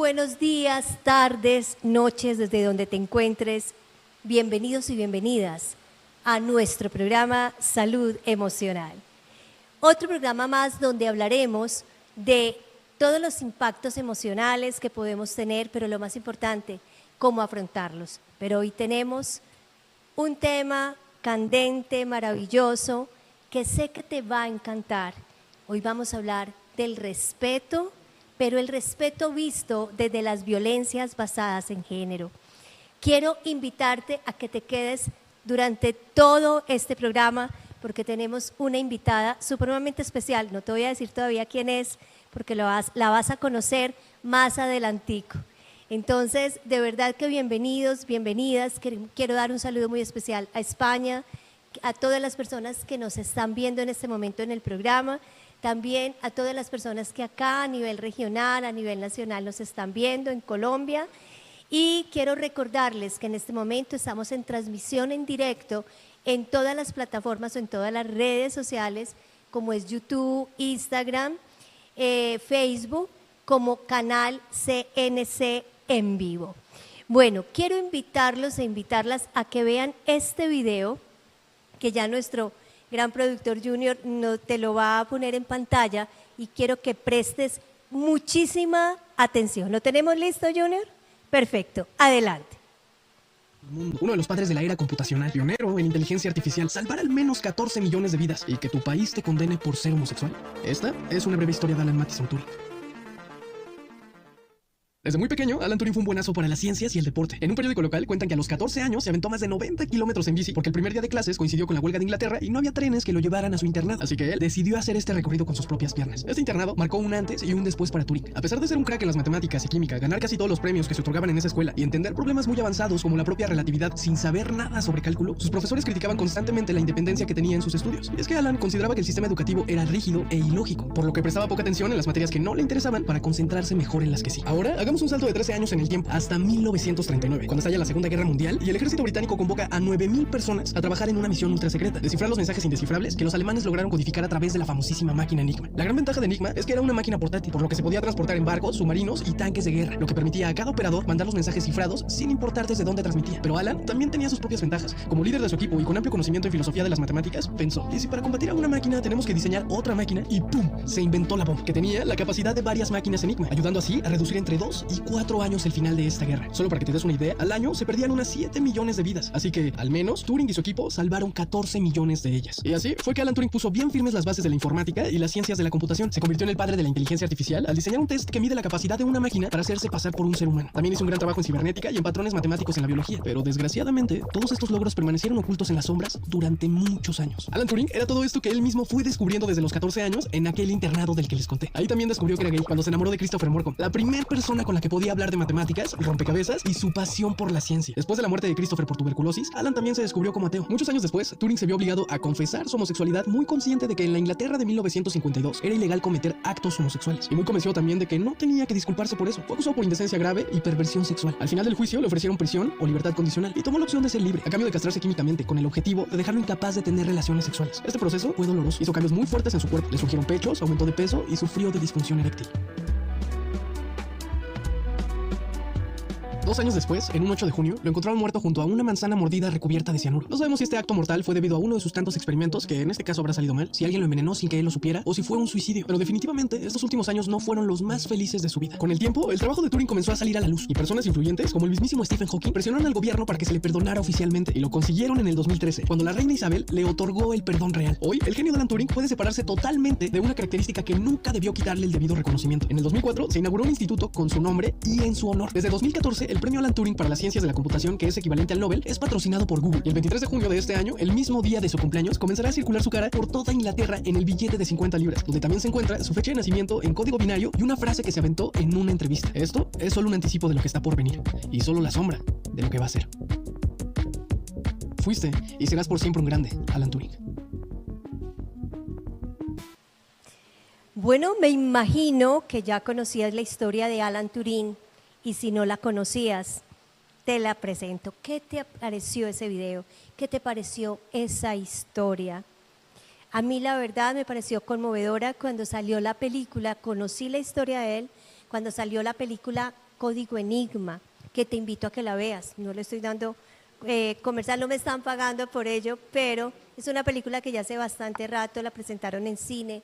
buenos días, tardes, noches, desde donde te encuentres. Bienvenidos y bienvenidas a nuestro programa Salud Emocional. Otro programa más donde hablaremos de todos los impactos emocionales que podemos tener, pero lo más importante, cómo afrontarlos. Pero hoy tenemos un tema candente, maravilloso, que sé que te va a encantar. Hoy vamos a hablar del respeto, pero el respeto visto desde las violencias basadas en género. Quiero invitarte a que te quedes durante todo este programa porque tenemos una invitada supremamente especial. No te voy a decir todavía quién es porque la vas a conocer más adelantico. Entonces, de verdad que bienvenidos, bienvenidas. Quiero dar un saludo muy especial a España, a todas las personas que nos están viendo en este momento en el programa, también a todas las personas que acá a nivel regional, a nivel nacional nos están viendo en Colombia. Y quiero recordarles que en este momento estamos en transmisión en directo en todas las plataformas o en todas las redes sociales, como es YouTube, Instagram, Facebook, como canal CNC en vivo. Bueno, quiero invitarlos e invitarlas a que vean este video que ya nuestro gran productor Junior te lo va a poner en pantalla y quiero que prestes muchísima atención. ¿Lo tenemos listo, Junior? Perfecto, adelante. Uno de los padres de la era computacional, pionero en inteligencia artificial, salvar al menos 14 millones de vidas y que tu país te condene por ser homosexual. Esta es una breve historia de Alan Mathison Turing. Desde muy pequeño, Alan Turing fue un buenazo para las ciencias y el deporte. En un periódico local cuentan que a los 14 años se aventó más de 90 kilómetros en bici porque el primer día de clases coincidió con la huelga de Inglaterra y no había trenes que lo llevaran a su internado. Así que él decidió hacer este recorrido con sus propias piernas. Este internado marcó un antes y un después para Turing. A pesar de ser un crack en las matemáticas y química, ganar casi todos los premios que se otorgaban en esa escuela y entender problemas muy avanzados como la propia relatividad sin saber nada sobre cálculo, sus profesores criticaban constantemente la independencia que tenía en sus estudios. Y es que Alan consideraba que el sistema educativo era rígido e ilógico, por lo que prestaba poca atención en las materias que no le interesaban para concentrarse mejor en las que sí. Ahora, hagamos un salto de 13 años en el tiempo hasta 1939, cuando estalla la Segunda Guerra Mundial y el ejército británico convoca a 9,000 personas a trabajar en una misión ultra secreta, descifrar los mensajes indescifrables que los alemanes lograron codificar a través de la famosísima máquina Enigma. La gran ventaja de Enigma es que era una máquina portátil, por lo que se podía transportar en barcos, submarinos y tanques de guerra, lo que permitía a cada operador mandar los mensajes cifrados sin importar desde dónde transmitía. Pero Alan también tenía sus propias ventajas. Como líder de su equipo y con amplio conocimiento en filosofía de las matemáticas, pensó, ¿y si para combatir a una máquina tenemos que diseñar otra máquina? Y ¡pum! Se inventó la bomba, que tenía la capacidad de varias máquinas Enigma, ayudando así a reducir entre 2 y 4 años el final de esta guerra. Solo para que te des una idea, al año se perdían unas 7 millones de vidas, así que al menos Turing y su equipo salvaron 14 millones de ellas. Y así fue que Alan Turing puso bien firmes las bases de la informática y las ciencias de la computación. Se convirtió en el padre de la inteligencia artificial al diseñar un test que mide la capacidad de una máquina para hacerse pasar por un ser humano. También hizo un gran trabajo en cibernética y en patrones matemáticos en la biología, pero desgraciadamente todos estos logros permanecieron ocultos en las sombras durante muchos años. Alan Turing era todo esto que él mismo fue descubriendo desde los 14 años en aquel internado del que les conté. Ahí también descubrió que era gay cuando se enamoró de Christopher Morcom, la primera persona con la que podía hablar de matemáticas, rompecabezas y su pasión por la ciencia. Después de la muerte de Christopher por tuberculosis, Alan también se descubrió como ateo. Muchos años después, Turing se vio obligado a confesar su homosexualidad, muy consciente de que en la Inglaterra de 1952 era ilegal cometer actos homosexuales y muy convencido también de que no tenía que disculparse por eso. Fue acusado por indecencia grave y perversión sexual. Al final del juicio le ofrecieron prisión o libertad condicional y tomó la opción de ser libre a cambio de castrarse químicamente con el objetivo de dejarlo incapaz de tener relaciones sexuales. Este proceso fue doloroso, hizo cambios muy fuertes en su cuerpo, le surgieron pechos, aumentó de peso y sufrió de disfunción eréctil. 2 años después, en un 8 de junio, lo encontraron muerto junto a una manzana mordida recubierta de cianuro. No sabemos si este acto mortal fue debido a uno de sus tantos experimentos, que en este caso habrá salido mal, si alguien lo envenenó sin que él lo supiera, o si fue un suicidio. Pero definitivamente, estos últimos años no fueron los más felices de su vida. Con el tiempo, el trabajo de Turing comenzó a salir a la luz, y personas influyentes, como el mismísimo Stephen Hawking, presionaron al gobierno para que se le perdonara oficialmente, y lo consiguieron en el 2013, cuando la reina Isabel le otorgó el perdón real. Hoy, el genio de Alan Turing puede separarse totalmente de una característica que nunca debió quitarle el debido reconocimiento. En el 2004, se inauguró un instituto con su nombre y en su honor. Desde 2014, el premio Alan Turing para las ciencias de la computación, que es equivalente al Nobel, es patrocinado por Google. Y el 23 de junio de este año, el mismo día de su cumpleaños, comenzará a circular su cara por toda Inglaterra en el billete de 50 libras, donde también se encuentra su fecha de nacimiento en código binario y una frase que se aventó en una entrevista. Esto es solo un anticipo de lo que está por venir y solo la sombra de lo que va a ser. Fuiste y serás por siempre un grande, Alan Turing. Bueno, me imagino que ya conocías la historia de Alan Turing y si no la conocías, te la presento. ¿Qué te pareció ese video? ¿Qué te pareció esa historia? A mí la verdad me pareció conmovedora cuando salió la película, conocí la historia de él, cuando salió la película Código Enigma, que te invito a que la veas. No le estoy dando comercial, no me están pagando por ello, pero es una película que ya hace bastante rato la presentaron en cine,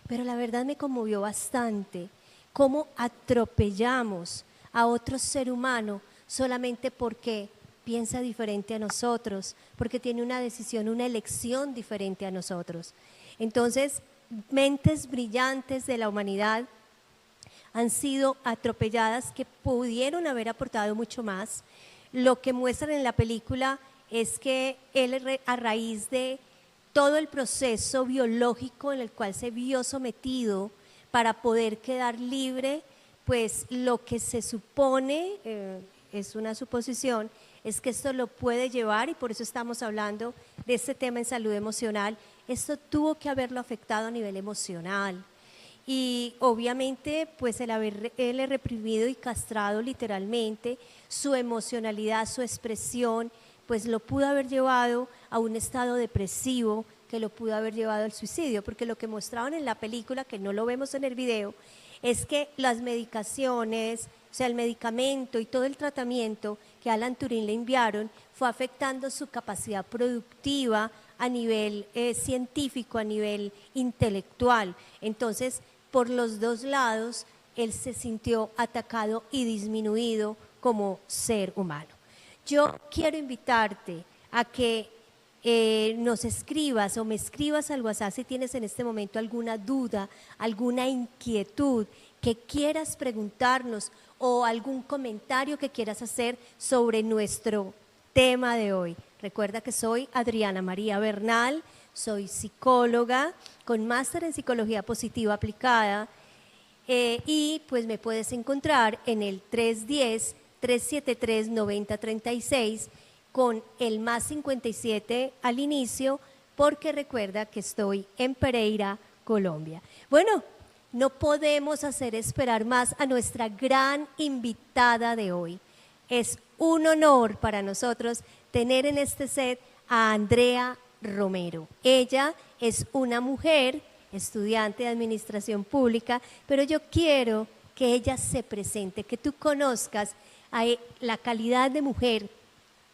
pero la verdad me conmovió bastante cómo atropellamos a otro ser humano solamente porque piensa diferente a nosotros, porque tiene una decisión, una elección diferente a nosotros. Entonces, mentes brillantes de la humanidad han sido atropelladas que pudieron haber aportado mucho más. Lo que muestran en la película es que él, a raíz de todo el proceso biológico en el cual se vio sometido para poder quedar libre, pues lo que se supone, es una suposición, es que esto lo puede llevar, y por eso estamos hablando de este tema en salud emocional, esto tuvo que haberlo afectado a nivel emocional. Y obviamente pues el haberle reprimido y castrado literalmente su emocionalidad, su expresión, pues lo pudo haber llevado a un estado depresivo, que lo pudo haber llevado al suicidio, porque lo que mostraban en la película, que no lo vemos en el video, es que las medicaciones, o sea, el medicamento y todo el tratamiento que a Alan Turing le enviaron fue afectando su capacidad productiva a nivel científico, a nivel intelectual. Entonces, por los dos lados, él se sintió atacado y disminuido como ser humano. Yo quiero invitarte a que nos escribas o me escribas al WhatsApp si tienes en este momento alguna duda, alguna inquietud que quieras preguntarnos o algún comentario que quieras hacer sobre nuestro tema de hoy. Recuerda que soy Adriana María Bernal, soy psicóloga con máster en psicología positiva aplicada y pues me puedes encontrar en el 310-373-9036 con el más 57 al inicio, porque recuerda que estoy en Pereira, Colombia. Bueno, no podemos hacer esperar más a nuestra gran invitada de hoy. Es un honor para nosotros tener en este set a Andrea Romero. Ella es una mujer, estudiante de administración pública, pero yo quiero que ella se presente, que tú conozcas a la calidad de mujer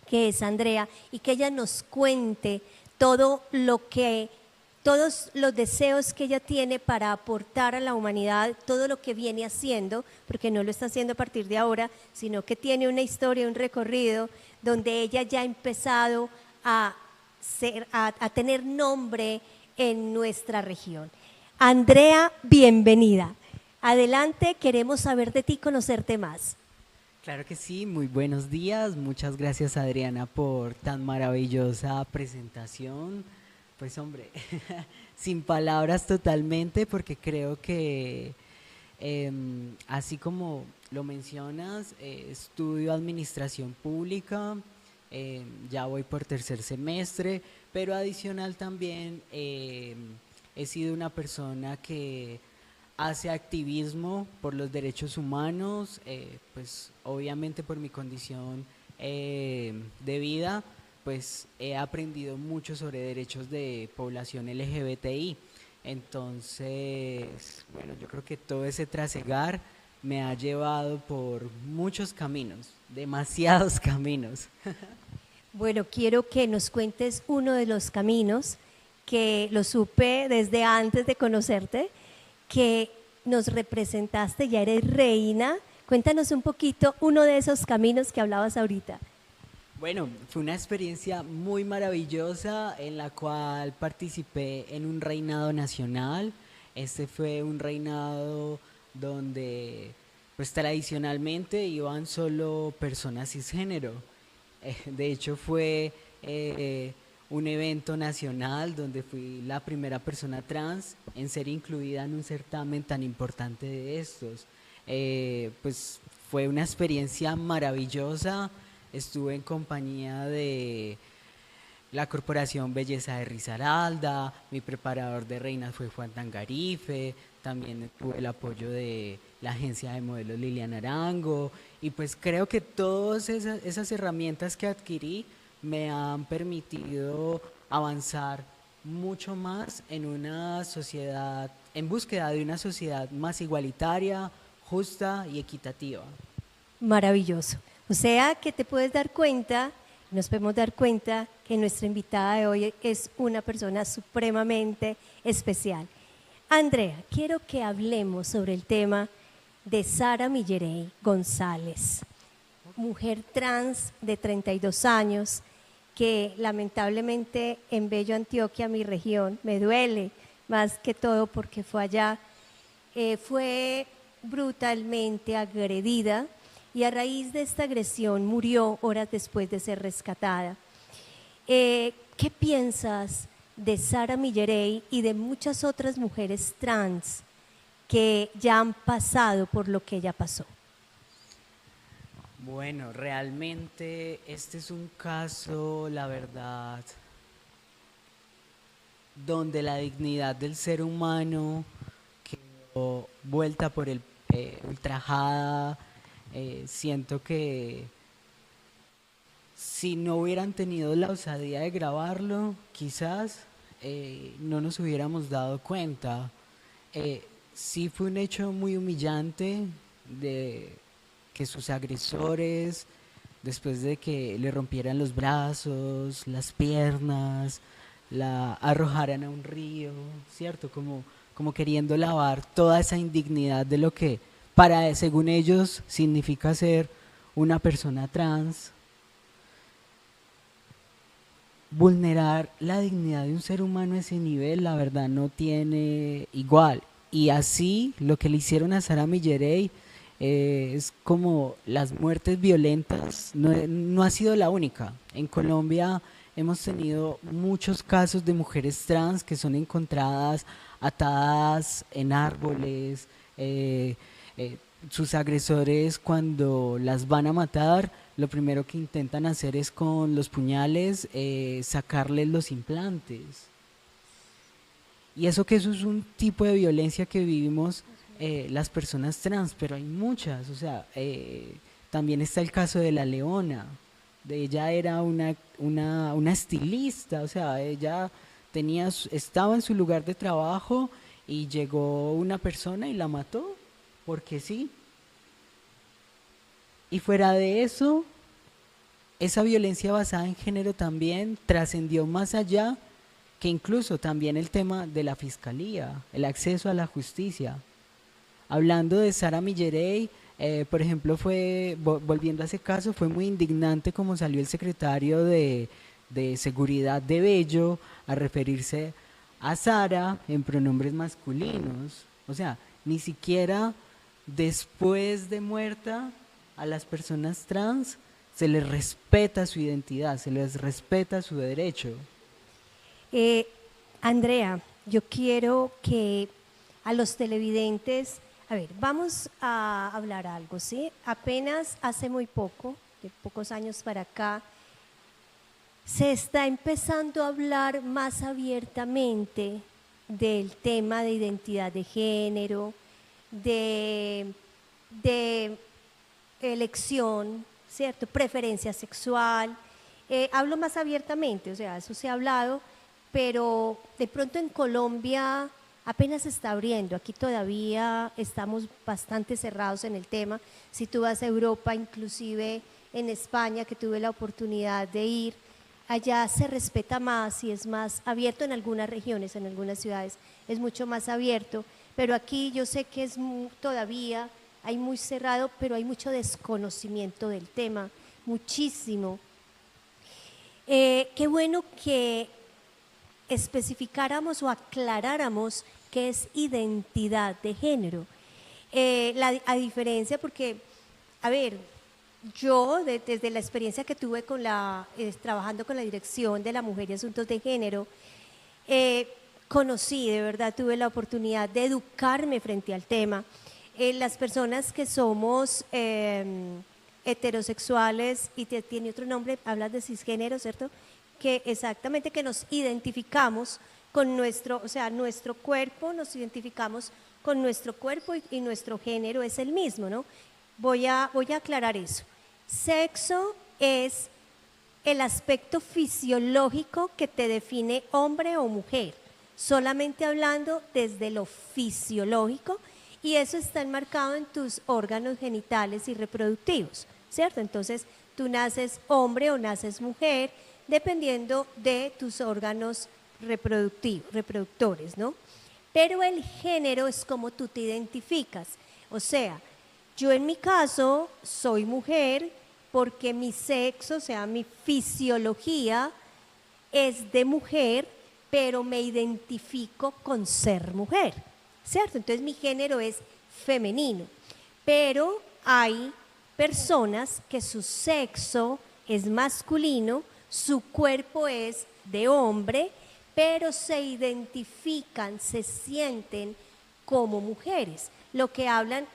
que es Andrea y que ella nos cuente todos los deseos que ella tiene para aportar a la humanidad, todo lo que viene haciendo, porque no lo está haciendo a partir de ahora, sino que tiene una historia, un recorrido donde ella ya ha empezado a tener nombre en nuestra región. Andrea, bienvenida. Adelante, queremos saber de ti, conocerte más. Claro que sí, muy buenos días. Muchas gracias, Adriana, por tan maravillosa presentación. Pues hombre, sin palabras totalmente, porque creo que así como lo mencionas, estudio administración pública, ya voy por tercer semestre, pero adicional también he sido una persona que hace activismo por los derechos humanos, pues obviamente por mi condición de vida, pues he aprendido mucho sobre derechos de población LGBTI. Entonces, bueno, yo creo que todo ese trasegar me ha llevado por muchos caminos, demasiados caminos. Bueno, quiero que nos cuentes uno de los caminos que lo supe desde antes de conocerte, que nos representaste, ya eres reina. Cuéntanos un poquito uno de esos caminos que hablabas ahorita. Bueno, fue una experiencia muy maravillosa en la cual participé en un reinado nacional. Este fue un reinado donde pues tradicionalmente iban solo personas cisgénero. De hecho fue un evento nacional donde fui la primera persona trans en ser incluida en un certamen tan importante de estos. Pues fue una experiencia maravillosa. Estuve en compañía de la Corporación Belleza de Risaralda, mi preparador de reinas fue Juan Tangarife, también tuve el apoyo de la agencia de modelos Lilian Arango, y pues creo que todas esas herramientas que adquirí me han permitido avanzar mucho más en una sociedad, en búsqueda de una sociedad más igualitaria, justa y equitativa. Maravilloso. O sea que te puedes dar cuenta, nos podemos dar cuenta que nuestra invitada de hoy es una persona supremamente especial. Andrea, quiero que hablemos sobre el tema de Sara Millerey González, mujer trans de 32 años que lamentablemente en Bello, Antioquia, mi región, me duele más que todo porque fue allá, fue brutalmente agredida y a raíz de esta agresión murió horas después de ser rescatada. ¿Qué piensas de Sara Millerey y de muchas otras mujeres trans que ya han pasado por lo que ella pasó? Bueno, realmente este es un caso, la verdad, donde la dignidad del ser humano quedó vuelta por el ultrajada. Siento que si no hubieran tenido la osadía de grabarlo, quizás no nos hubiéramos dado cuenta. Sí fue un hecho muy humillante de que sus agresores, después de que le rompieran los brazos, las piernas, la arrojaran a un río, ¿cierto? Como queriendo lavar toda esa indignidad de lo que para, según ellos, significa ser una persona trans. Vulnerar la dignidad de un ser humano a ese nivel, la verdad, no tiene igual. Y así, lo que le hicieron a Sara Millerey es como las muertes violentas, no ha sido la única. En Colombia hemos tenido muchos casos de mujeres trans que son encontradas atadas en árboles. Sus agresores, cuando las van a matar, lo primero que intentan hacer es con los puñales sacarles los implantes. Y eso es un tipo de violencia que vivimos las personas trans, pero hay muchas. O sea, también está el caso de La Leona. Ella era una estilista, o sea, ella estaba en su lugar de trabajo y llegó una persona y la mató, porque sí. Y fuera de eso, esa violencia basada en género también trascendió más allá que incluso también el tema de la fiscalía, el acceso a la justicia. Hablando de Sara Millerey, por ejemplo, volviendo a ese caso, fue muy indignante como salió el secretario de Seguridad de Bello a referirse a Sara en pronombres masculinos. O sea, ni siquiera después de muerta a las personas trans se les respeta su identidad, se les respeta su derecho. Andrea, yo quiero que a los televidentes, a ver, vamos a hablar algo, ¿sí? Apenas hace muy poco, de pocos años para acá, se está empezando a hablar más abiertamente del tema de identidad de género, de elección, ¿cierto? Preferencia sexual. Hablo más abiertamente, o sea, eso se ha hablado, pero de pronto en Colombia apenas se está abriendo. Aquí todavía estamos bastante cerrados en el tema. Si tú vas a Europa, inclusive en España, que tuve la oportunidad de ir, allá se respeta más y es más abierto en algunas regiones, en algunas ciudades, es mucho más abierto, pero aquí yo sé que es todavía hay muy cerrado, pero hay mucho desconocimiento del tema, muchísimo. Qué bueno que especificáramos o aclaráramos qué es identidad de género. A diferencia, porque, a ver, yo desde la experiencia que tuve trabajando con la Dirección de la Mujer y Asuntos de Género, conocí, de verdad, tuve la oportunidad de educarme frente al tema. Las personas que somos heterosexuales, y tiene otro nombre, hablas de cisgénero, ¿cierto? Que exactamente, que nos identificamos con nuestro cuerpo, nos identificamos con nuestro cuerpo y nuestro género es el mismo, ¿no? Voy a aclarar eso. Sexo es el aspecto fisiológico que te define hombre o mujer, solamente hablando desde lo fisiológico, y eso está enmarcado en tus órganos genitales y reproductivos, ¿cierto? Entonces, tú naces hombre o naces mujer, dependiendo de tus órganos reproductores, ¿no? Pero el género es como tú te identificas. O sea, yo en mi caso soy mujer porque mi sexo, o sea, mi fisiología es de mujer, pero me identifico con ser mujer, ¿cierto? Entonces mi género es femenino, pero hay personas que su sexo es masculino, su cuerpo es de hombre, pero se identifican, se sienten como mujeres. Lo que hablan,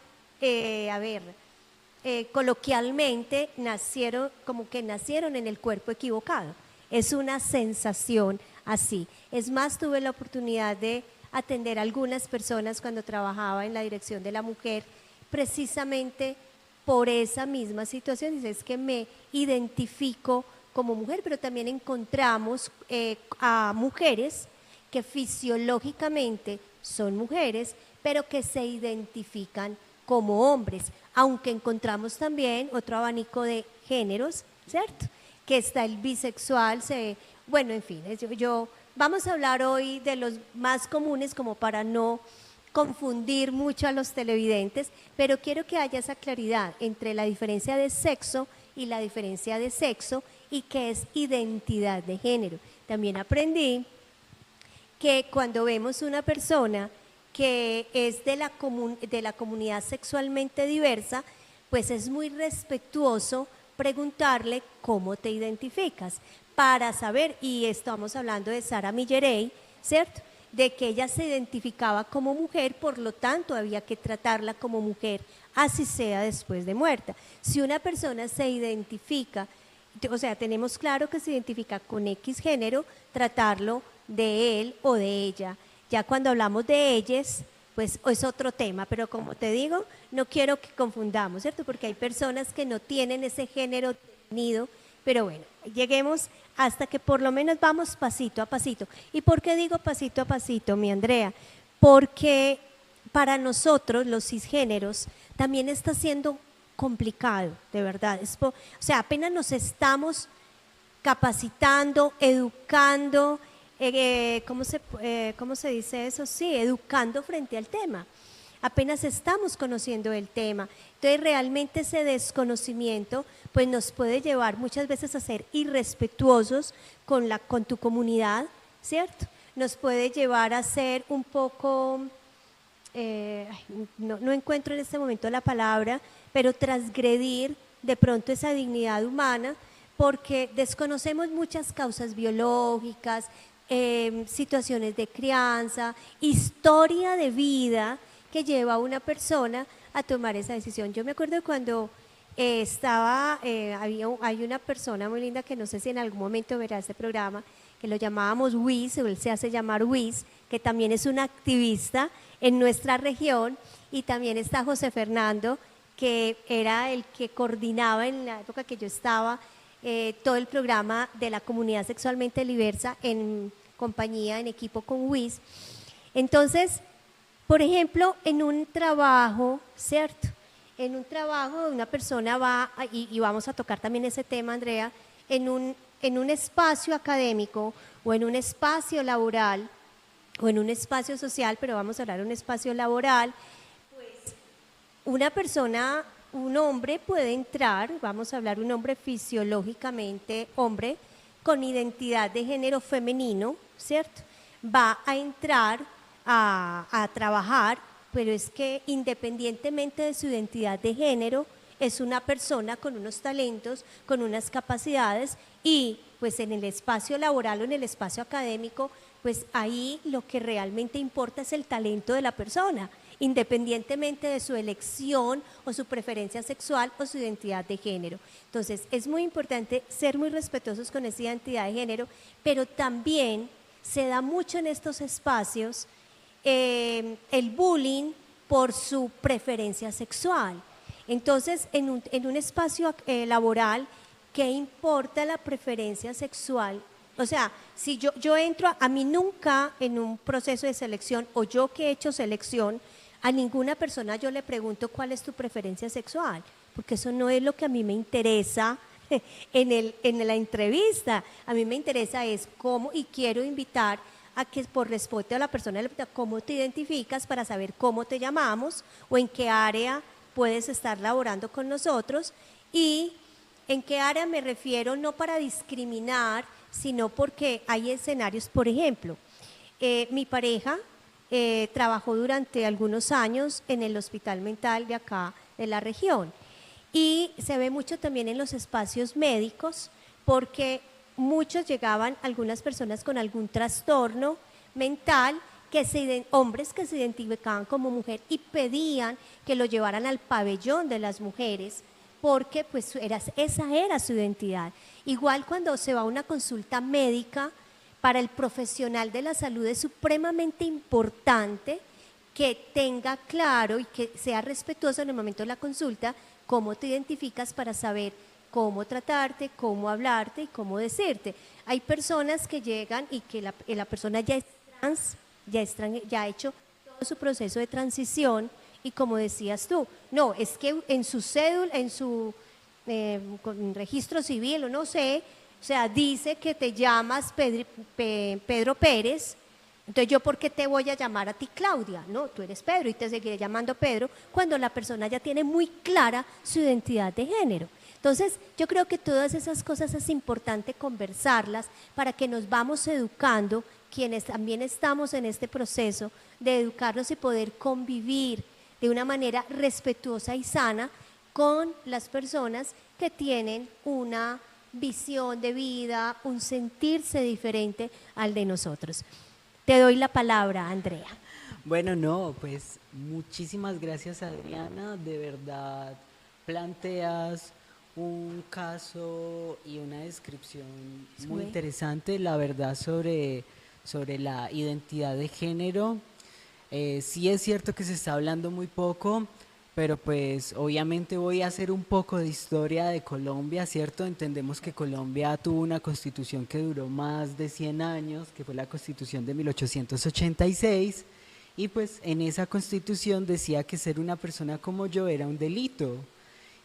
coloquialmente, como que nacieron en el cuerpo equivocado. Es una sensación así. Es más, tuve la oportunidad de atender a algunas personas cuando trabajaba en la dirección de la mujer, precisamente por esa misma situación. Dice, es que me identifico como mujer, pero también encontramos a mujeres que fisiológicamente son mujeres, pero que se identifican como hombres, aunque encontramos también otro abanico de géneros, ¿cierto? Que está el bisexual, bueno, en fin, vamos a hablar hoy de los más comunes como para no confundir mucho a los televidentes, pero quiero que haya esa claridad entre la diferencia de sexo y la diferencia de sexo y qué es identidad de género. También aprendí que cuando vemos una persona que es de la comunidad sexualmente diversa, pues es muy respetuoso preguntarle cómo te identificas para saber, y estamos hablando de Sara Millerey, ¿cierto? De que ella se identificaba como mujer, por lo tanto había que tratarla como mujer, así sea después de muerta. Si una persona se identifica, o sea, tenemos claro que se identifica con X género, tratarlo de él o de ella. Ya cuando hablamos de ellas, pues es otro tema, pero como te digo, no quiero que confundamos, ¿cierto? Porque hay personas que no tienen ese género definido, pero bueno, lleguemos hasta que por lo menos vamos pasito a pasito. ¿Y por qué digo pasito a pasito, mi Andrea? Porque para nosotros, los cisgéneros, también está siendo complicado, de verdad. O sea, apenas nos estamos capacitando, educando, ¿cómo se dice eso? Sí, educando frente al tema. Apenas estamos conociendo el tema. Entonces, realmente ese desconocimiento pues nos puede llevar muchas veces a ser irrespetuosos con tu comunidad, ¿cierto? Nos puede llevar a ser un poco, no encuentro en este momento la palabra, pero transgredir de pronto esa dignidad humana porque desconocemos muchas causas biológicas, situaciones de crianza, historia de vida que lleva a una persona a tomar esa decisión. Yo me acuerdo cuando hay una persona muy linda que no sé si en algún momento verá este programa, que lo llamábamos Wiz, o él se hace llamar Wiz, que también es un activista en nuestra región, y también está José Fernando, que era el que coordinaba en la época que yo estaba todo el programa de la comunidad sexualmente diversa en compañía, en equipo con Wiz. Entonces, por ejemplo, en un trabajo, ¿cierto? En un trabajo una persona va, y vamos a tocar también ese tema, Andrea, en un espacio académico o en un espacio laboral o en un espacio social, pero vamos a hablar de un espacio laboral, pues una persona, un hombre puede entrar, vamos a hablar de un hombre fisiológicamente hombre, con identidad de género femenino, ¿cierto? Va a entrar a trabajar, pero es que independientemente de su identidad de género, es una persona con unos talentos, con unas capacidades, y pues en el espacio laboral o en el espacio académico, pues ahí lo que realmente importa es el talento de la persona, independientemente de su elección o su preferencia sexual o su identidad de género. Entonces, es muy importante ser muy respetuosos con esa identidad de género, pero también se da mucho en estos espacios el bullying por su preferencia sexual. Entonces, en un espacio laboral, ¿qué importa la preferencia sexual? O sea, si yo entro, a mí nunca en un proceso de selección, o yo que he hecho selección, A ninguna persona yo le pregunto cuál es tu preferencia sexual, porque eso no es lo que a mí me interesa en la entrevista. A mí me interesa es cómo, y quiero invitar a que por respeto a la persona, cómo te identificas para saber cómo te llamamos o en qué área puedes estar laborando con nosotros. Y en qué área me refiero, no para discriminar, sino porque hay escenarios. Por ejemplo, mi pareja trabajó durante algunos años en el hospital mental de acá, de la región. Y se ve mucho también en los espacios médicos, porque muchos llegaban, algunas personas con algún trastorno mental, hombres que se identificaban como mujer y pedían que lo llevaran al pabellón de las mujeres, porque pues esa era su identidad. Igual cuando se va a una consulta médica, para el profesional de la salud es supremamente importante que tenga claro y que sea respetuoso en el momento de la consulta cómo te identificas para saber cómo tratarte, cómo hablarte y cómo decirte. Hay personas que llegan y que la persona ya es trans, ya ha hecho todo su proceso de transición y como decías tú, no, es que en su cédula, en su registro civil o no sé, o sea, dice que te llamas Pedro Pérez. Entonces, ¿yo por qué te voy a llamar a ti Claudia? No, tú eres Pedro y te seguiré llamando Pedro cuando la persona ya tiene muy clara su identidad de género. Entonces, yo creo que todas esas cosas es importante conversarlas para que nos vamos educando, quienes también estamos en este proceso de educarnos y poder convivir de una manera respetuosa y sana con las personas que tienen una visión de vida, un sentirse diferente al de nosotros. Te doy la palabra, Andrea. Bueno, no, pues muchísimas gracias, Adriana. De verdad, planteas un caso y una descripción muy interesante, la verdad, sobre la identidad de género. Sí es cierto que se está hablando muy poco, pero pues obviamente voy a hacer un poco de historia de Colombia, ¿cierto? Entendemos que Colombia tuvo una constitución que duró más de 100 años, que fue la constitución de 1886, y pues en esa constitución decía que ser una persona como yo era un delito,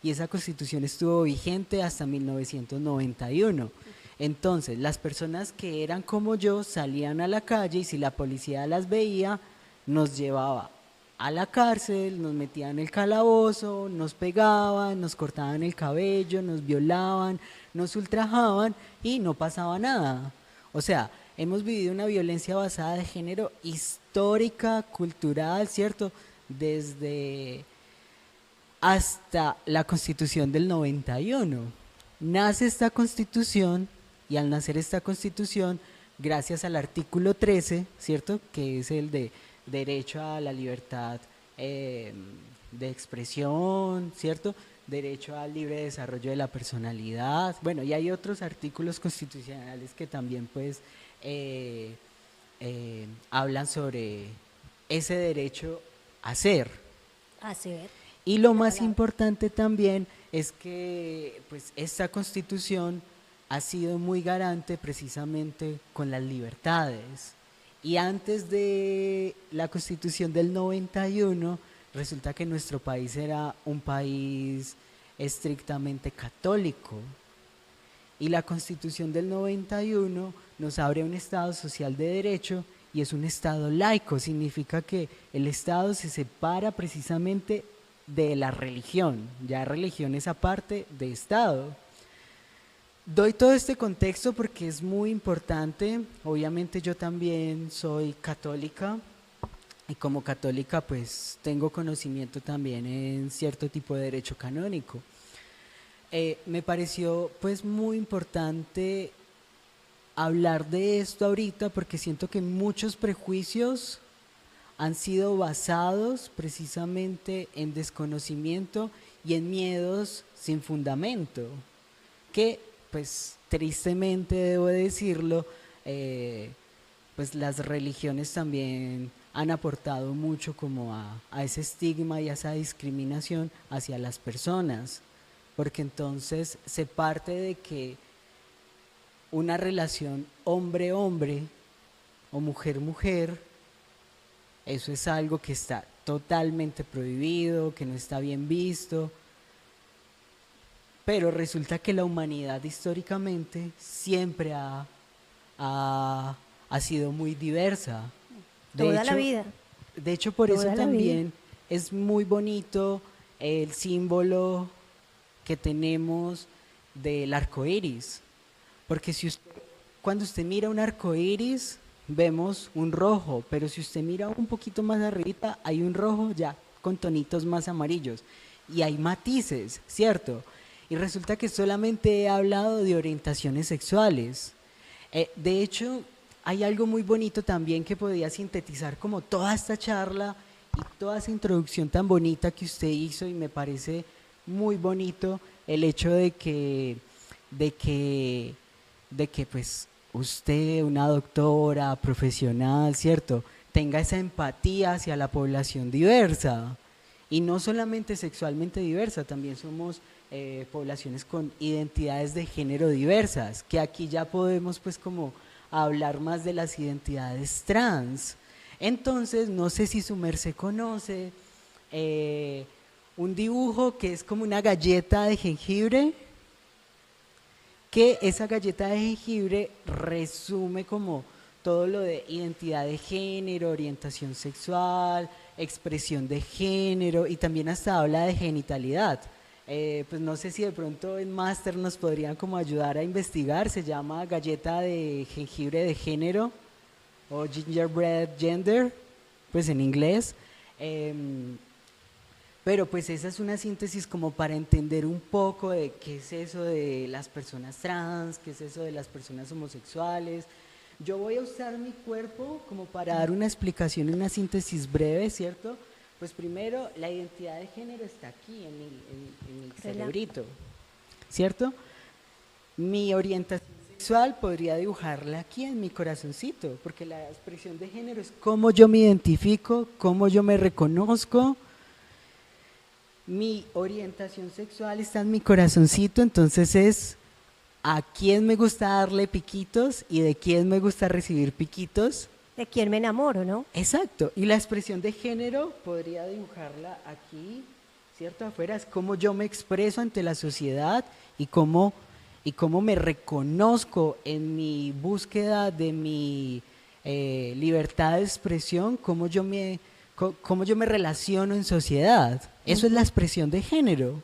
y esa constitución estuvo vigente hasta 1991. Entonces, las personas que eran como yo salían a la calle y si la policía las veía, nos llevaba a la cárcel, nos metían en el calabozo, nos pegaban, nos cortaban el cabello, nos violaban, nos ultrajaban y no pasaba nada. O sea, hemos vivido una violencia basada de género histórica, cultural, ¿cierto? Desde hasta la Constitución del 91. Nace esta Constitución y al nacer esta Constitución, gracias al artículo 13, ¿cierto? Que es el de derecho a la libertad de expresión, ¿cierto? Derecho al libre desarrollo de la personalidad. Bueno, y hay otros artículos constitucionales que también pues hablan sobre ese derecho a ser. A ser. Y lo más importante también es que pues esta Constitución ha sido muy garante precisamente con las libertades. Y antes de la Constitución del 91, resulta que nuestro país era un país estrictamente católico. Y la Constitución del 91 nos abre un Estado social de derecho y es un Estado laico. Significa que el Estado se separa precisamente de la religión. Ya religión es aparte de Estado. Doy todo este contexto porque es muy importante. Obviamente yo también soy católica y como católica pues tengo conocimiento también en cierto tipo de derecho canónico. Me pareció pues muy importante hablar de esto ahorita porque siento que muchos prejuicios han sido basados precisamente en desconocimiento y en miedos sin fundamento, que pues tristemente debo decirlo, pues las religiones también han aportado mucho como a ese estigma y a esa discriminación hacia las personas, porque entonces se parte de que una relación hombre-hombre o mujer-mujer, eso es algo que está totalmente prohibido, que no está bien visto. Pero resulta que la humanidad históricamente siempre ha sido muy diversa. Toda la vida. De hecho, por Toda eso la también es muy bonito el símbolo que tenemos del arco iris. Porque cuando usted mira un arco iris, vemos un rojo, pero si usted mira un poquito más arriba, hay un rojo ya con tonitos más amarillos. Y hay matices, ¿cierto? Y resulta que solamente he hablado de orientaciones sexuales. De hecho, hay algo muy bonito también que podría sintetizar como toda esta charla y toda esa introducción tan bonita que usted hizo, y me parece muy bonito el hecho de que pues usted, una doctora profesional, ¿cierto?, tenga esa empatía hacia la población diversa, y no solamente sexualmente diversa, también somos poblaciones con identidades de género diversas, que aquí ya podemos pues como hablar más de las identidades trans. Entonces, no sé si su merced conoce un dibujo que es como una galleta de jengibre, que esa galleta de jengibre resume como todo lo de identidad de género, orientación sexual, expresión de género, y también hasta habla de genitalidad. Pues no sé si de pronto en máster nos podrían como ayudar a investigar. Se llama galleta de jengibre de género o gingerbread gender, pues en inglés. Pero pues esa es una síntesis como para entender un poco de qué es eso de las personas trans, qué es eso de las personas homosexuales. Yo voy a usar mi cuerpo como para dar una explicación y una síntesis breve, ¿cierto? Pues primero, la identidad de género está aquí en mi cerebrito, ¿cierto? Mi orientación sexual podría dibujarla aquí en mi corazoncito, porque la expresión de género es cómo yo me identifico, cómo yo me reconozco. Mi orientación sexual está en mi corazoncito, entonces es a quién me gusta darle piquitos y de quién me gusta recibir piquitos. De quién me enamoro, ¿no? Exacto, y la expresión de género podría dibujarla aquí, ¿cierto? Afuera es cómo yo me expreso ante la sociedad y cómo me reconozco en mi búsqueda de mi libertad de expresión, cómo yo me relaciono en sociedad. Eso es la expresión de género,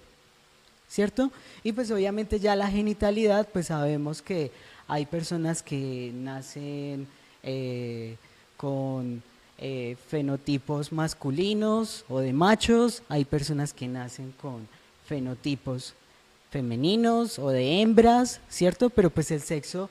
¿cierto? Y pues obviamente ya la genitalidad, pues sabemos que hay personas que nacen con fenotipos masculinos o de machos, hay personas que nacen con fenotipos femeninos o de hembras, ¿cierto? Pero pues el sexo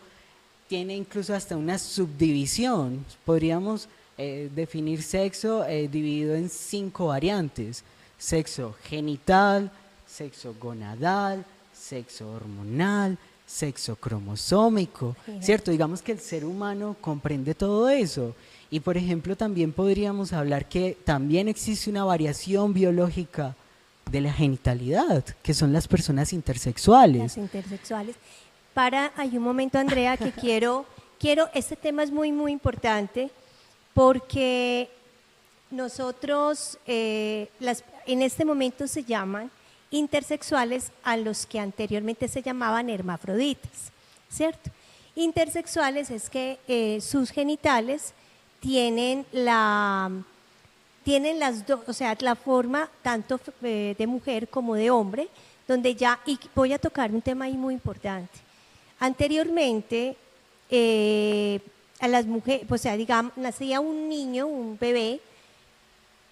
tiene incluso hasta una subdivisión. Podríamos definir sexo dividido en 5 variantes: sexo genital, sexo gonadal, sexo hormonal, sexo cromosómico, ¿cierto? Digamos que el ser humano comprende todo eso. Y por ejemplo también podríamos hablar que también existe una variación biológica de la genitalidad, que son las personas intersexuales. Las intersexuales. Hay un momento, Andrea, que quiero, este tema es muy, muy importante, porque nosotros en este momento se llaman intersexuales a los que anteriormente se llamaban hermafroditas, ¿cierto? Intersexuales es que sus genitales tienen las dos, o sea, la forma tanto de mujer como de hombre, donde ya, y voy a tocar un tema ahí muy importante. Anteriormente, a las mujeres, o sea, digamos, nacía un niño, un bebé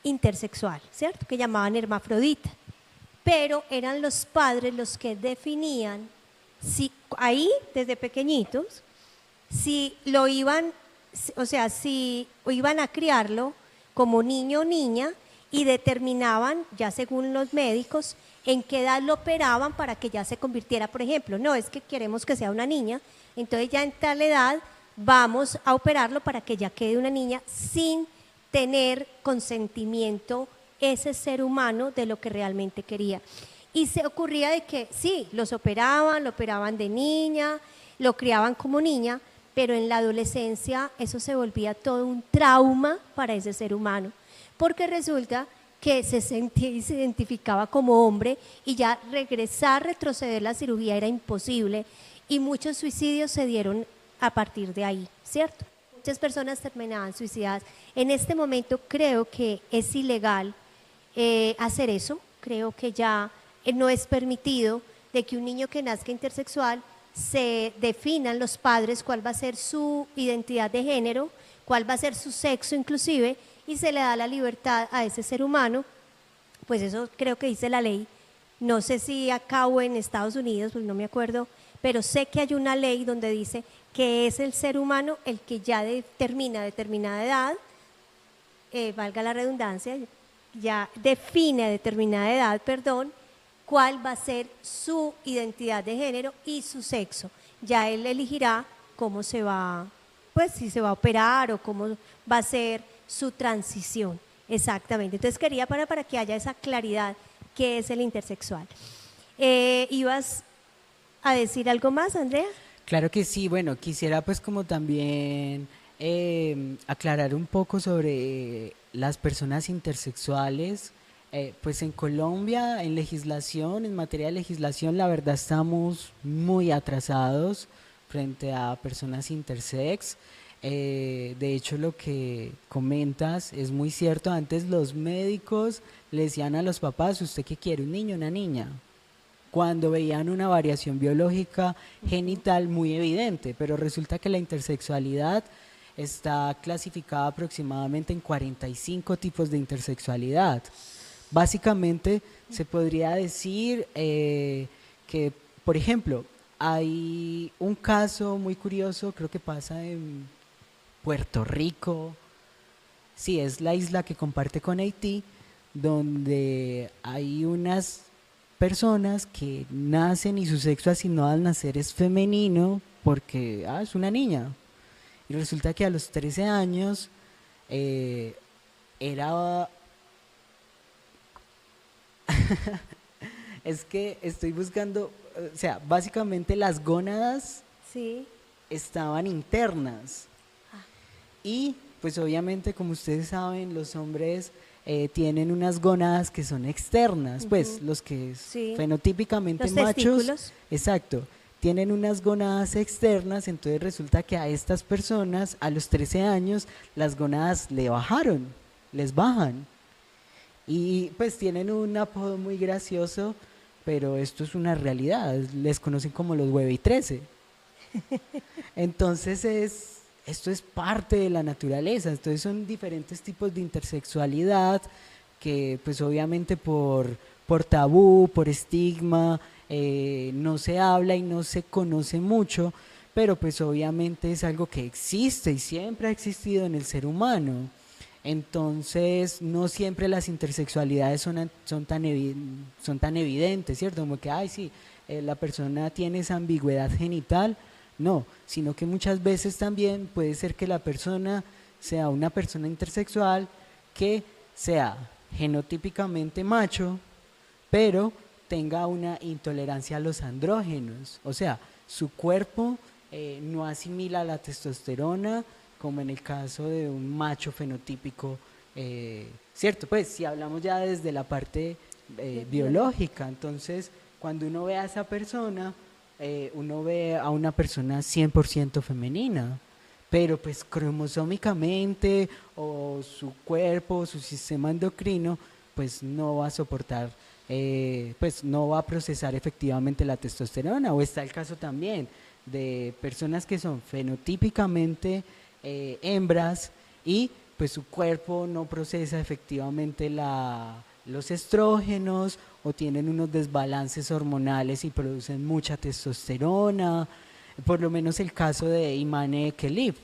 intersexual, ¿cierto? Que llamaban hermafrodita, pero eran los padres los que definían si ahí, desde pequeñitos, si lo iban, o sea, si iban a criarlo como niño o niña, y determinaban, ya según los médicos, en qué edad lo operaban para que ya se convirtiera, por ejemplo, no, es que queremos que sea una niña, entonces ya en tal edad vamos a operarlo para que ya quede una niña sin tener consentimiento ese ser humano de lo que realmente quería. Y se ocurría de que sí, lo operaban de niña, lo criaban como niña, pero en la adolescencia eso se volvía todo un trauma para ese ser humano, porque resulta que se sentía y se identificaba como hombre y ya retroceder la cirugía era imposible y muchos suicidios se dieron a partir de ahí, ¿cierto? Muchas personas terminaban suicidadas. En este momento creo que es ilegal hacer eso, creo que ya no es permitido de que un niño que nazca intersexual se definan los padres cuál va a ser su identidad de género, cuál va a ser su sexo inclusive, y se le da la libertad a ese ser humano, pues eso creo que dice la ley. No sé si acá o en Estados Unidos, pues no me acuerdo, pero sé que hay una ley donde dice que es el ser humano el que ya determina determinada edad, valga la redundancia, ya define a determinada edad, perdón, cuál va a ser su identidad de género y su sexo. Ya él elegirá cómo se va, pues si se va a operar o cómo va a ser su transición. Exactamente. Entonces quería para que haya esa claridad que es el intersexual. ¿Ibas a decir algo más, Andrea? Claro que sí, bueno, quisiera pues como también aclarar un poco sobre las personas intersexuales. Pues en Colombia, en legislación, en materia de legislación, la verdad estamos muy atrasados frente a personas intersex. De hecho, lo que comentas es muy cierto. Antes los médicos le decían a los papás, ¿usted qué quiere, un niño o una niña? Cuando veían una variación biológica genital muy evidente, pero resulta que la intersexualidad está clasificada aproximadamente en 45 tipos de intersexualidad. Básicamente se podría decir que, por ejemplo, hay un caso muy curioso, creo que pasa en Puerto Rico, sí, es la isla que comparte con Haití, donde hay unas personas que nacen y su sexo asignado al nacer es femenino porque es una niña. Y resulta que a los 13 años era... Es que estoy buscando, o sea, básicamente las gónadas Sí. estaban internas. Y pues obviamente, como ustedes saben, los hombres tienen unas gónadas que son externas, pues los que Sí. fenotípicamente Los machos, testículos. exacto, tienen unas gónadas externas. Entonces resulta que a estas personas a los 13 años las gónadas les bajan. Y pues tienen un apodo muy gracioso, pero esto es una realidad, les conocen como los hueve y 13. Entonces esto es parte de la naturaleza. Entonces son diferentes tipos de intersexualidad que pues obviamente por tabú, por estigma, no se habla y no se conoce mucho, pero pues obviamente es algo que existe y siempre ha existido en el ser humano. Entonces no siempre las intersexualidades son tan evidentes, ¿cierto? Como que, ay, sí, la persona tiene esa ambigüedad genital. No, sino que muchas veces también puede ser que la persona sea una persona intersexual que sea genotípicamente macho, pero tenga una intolerancia a los andrógenos. O sea, su cuerpo no asimila la testosterona como en el caso de un macho fenotípico, ¿cierto? Pues si hablamos ya desde la parte biológica, entonces cuando uno ve a esa persona, uno ve a una persona 100% femenina, pero pues cromosómicamente o su cuerpo, su sistema endocrino, pues no va a soportar, pues no va a procesar efectivamente la testosterona. O está el caso también de personas que son fenotípicamente hembras y pues su cuerpo no procesa efectivamente los estrógenos o tienen unos desbalances hormonales y producen mucha testosterona. Por lo menos el caso de Imane Kelif,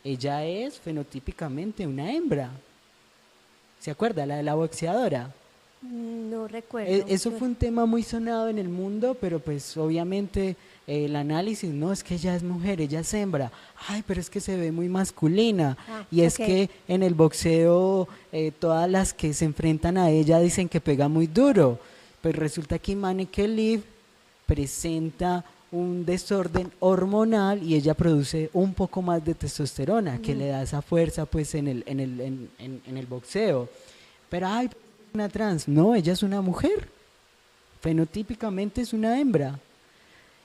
ella es fenotípicamente una hembra. ¿Se acuerda? La de la boxeadora. No recuerdo. Eso fue un tema muy sonado en el mundo, pero pues obviamente el análisis, no, es que ella es mujer, ella es hembra, ay, pero es que se ve muy masculina, y es que en el boxeo todas las que se enfrentan a ella dicen que pega muy duro, pues resulta que Imane Kelif presenta un desorden hormonal y ella produce un poco más de testosterona que le da esa fuerza pues en el boxeo. pero ay, una trans. No, ella es una mujer. Fenotípicamente es una hembra.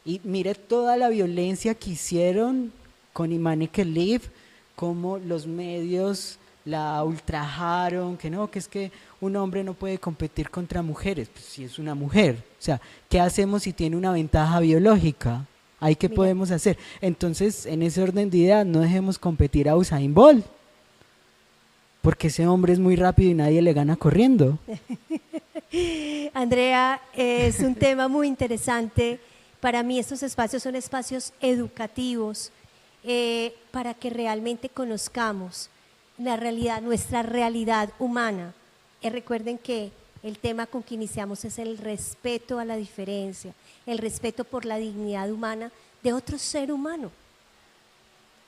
Y mire toda la violencia que hicieron con Imane Khelif, cómo los medios la ultrajaron, que no, que es que un hombre no puede competir contra mujeres. Pues si es una mujer. O sea, ¿qué hacemos si tiene una ventaja biológica? ¿Ahí qué podemos hacer? Entonces, en ese orden de ideas, no dejemos competir a Usain Bolt, porque ese hombre es muy rápido y nadie le gana corriendo. Andrea, es un tema muy interesante. Para mí estos espacios son espacios educativos para que realmente conozcamos la realidad, nuestra realidad humana. Recuerden que el tema con que iniciamos es el respeto a la diferencia, el respeto por la dignidad humana de otro ser humano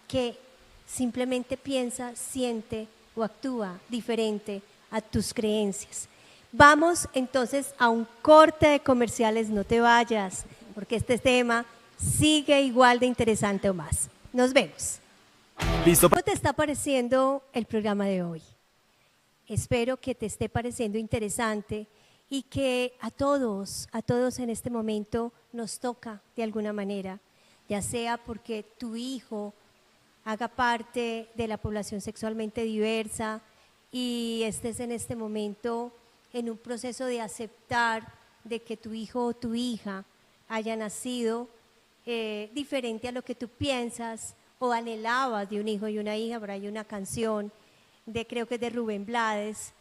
que simplemente piensa, siente o actúa diferente a tus creencias. Vamos entonces a un corte de comerciales, no te vayas, porque este tema sigue igual de interesante o más. Nos vemos. ¿Listo? ¿Cómo te está pareciendo el programa de hoy? Espero que te esté pareciendo interesante y que a todos en este momento nos toca de alguna manera, ya sea porque tu hijo haga parte de la población sexualmente diversa y estés en este momento en un proceso de aceptar de que tu hijo o tu hija haya nacido diferente a lo que tú piensas o anhelabas de un hijo y una hija. Por ahí hay una canción creo que es de Rubén Blades,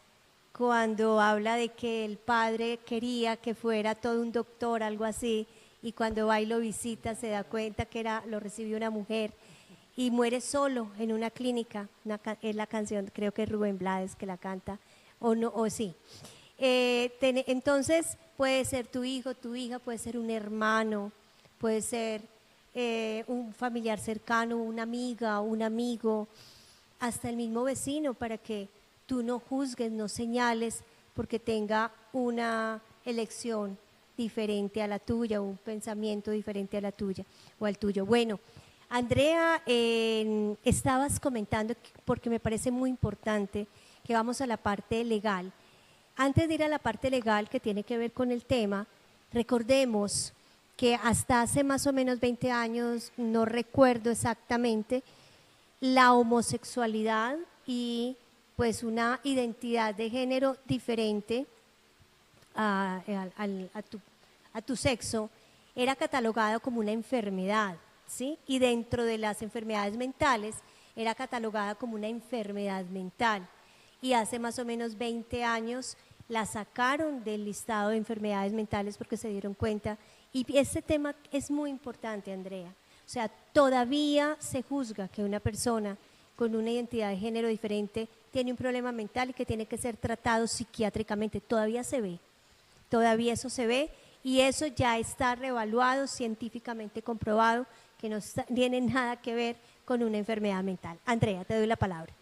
cuando habla de que el padre quería que fuera todo un doctor, algo así, y cuando va y lo visita se da cuenta que lo recibió una mujer y muere solo en una clínica. Es la canción, creo que es Rubén Blades que la canta, o no, o sí. Entonces puede ser tu hijo, tu hija, puede ser un hermano, puede ser un familiar cercano, una amiga, un amigo, hasta el mismo vecino, para que tú no juzgues, no señales porque tenga una elección diferente a la tuya o un pensamiento diferente a la tuya o al tuyo. Bueno, Andrea, estabas comentando, porque me parece muy importante, que vamos a la parte legal. Antes de ir a la parte legal que tiene que ver con el tema, recordemos que hasta hace más o menos 20 años, no recuerdo exactamente, la homosexualidad y pues una identidad de género diferente a tu sexo era catalogado como una enfermedad, ¿sí? Y dentro de las enfermedades mentales era catalogada como una enfermedad mental. Y hace más o menos 20 años la sacaron del listado de enfermedades mentales porque se dieron cuenta. Y este tema es muy importante, Andrea. O sea, todavía se juzga que una persona con una identidad de género diferente tiene un problema mental y que tiene que ser tratado psiquiátricamente. Todavía se ve, todavía eso se ve y eso ya está reevaluado, científicamente comprobado, que no tiene nada que ver con una enfermedad mental. Andrea, te doy la palabra.